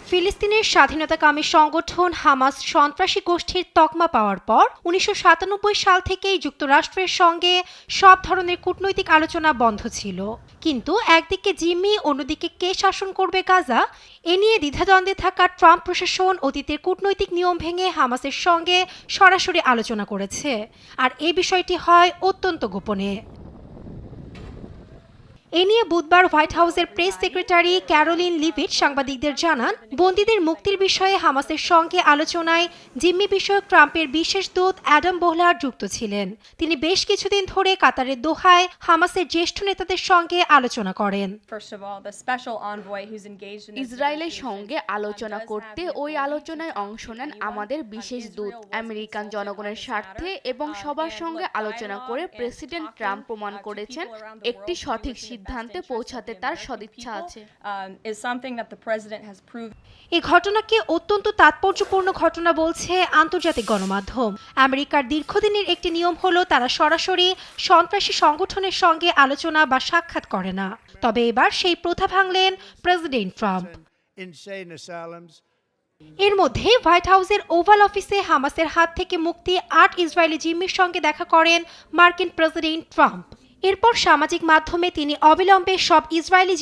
ফিলিস্তিনের স্বাধীনতাকামী সংগঠন হামাস সন্ত্রাসী গোষ্ঠীর তকমা পাওয়ার পর ১৯৯৭ সাল থেকেই যুক্তরাষ্ট্রের সঙ্গে সব ধরনের কূটনৈতিক আলোচনা বন্ধ ছিল। কিন্তু একদিকে জিম্মি, অন্যদিকে কে শাসন করবে গাজা, এ নিয়ে দ্বিধাদ্বন্দ্বে থাকা ট্রাম্প প্রশাসন অতীতের কূটনৈতিক নিয়ম ভেঙে হামাসের সঙ্গে সরাসরি আলোচনা করেছে। আর এই বিষয়টি হয় অত্যন্ত গোপনে। এ নিয়ে বুধবার হোয়াইট হাউসের প্রেস সেক্রেটারি ক্যারোলিন লিভিট সাংবাদিকদের জানান, বন্দীদের মুক্তির বিষয়ে হামাসের সঙ্গে আলোচনায় জিম্মি বিষয়ক ট্রাম্পের বিশেষ দূত অ্যাডাম বোহলার যুক্ত ছিলেন। তিনি বেশ কিছুদিন ধরে কাতারের দোহায় হামাসের জ্যেষ্ঠ নেতাদের সঙ্গে আলোচনা করেন। ইসরায়েলের সঙ্গে আলোচনা করতে ওই আলোচনায় অংশ নেন আমাদের বিশেষ দূত। আমেরিকান জনগণের স্বার্থে এবং সবার সঙ্গে আলোচনা করে প্রেসিডেন্ট ট্রাম্প প্রমাণ করেছেন একটি সঠিক সিদ্ধান্তে পৌঁছাতে তার সদিচ্ছা আছে। এই ঘটনাকে অত্যন্ত তাৎপর্যপূর্ণ ঘটনা বলছে আন্তর্জাতিক গণমাধ্যম। আমেরিকার দীর্ঘদিনের একটি নিয়ম হলো তারা সরাসরি সন্ত্রাসী সংগঠনের সঙ্গে আলোচনা বা সাক্ষাৎ করে না। তবে এবার সেই প্রথা ভাঙলেন প্রেসিডেন্ট ট্রাম্প। এর মধ্যে হোয়াইট হাউসের ওভাল অফিসে হামাসের হাত থেকে মুক্তি ৮ ইসরায়েলি জিম্মির সঙ্গে দেখা করেন মার্কিন প্রেসিডেন্ট ট্রাম্প। এরপর সামাজিক মাধ্যমে তিনি অবিলম্বে সব ইসরায়েলি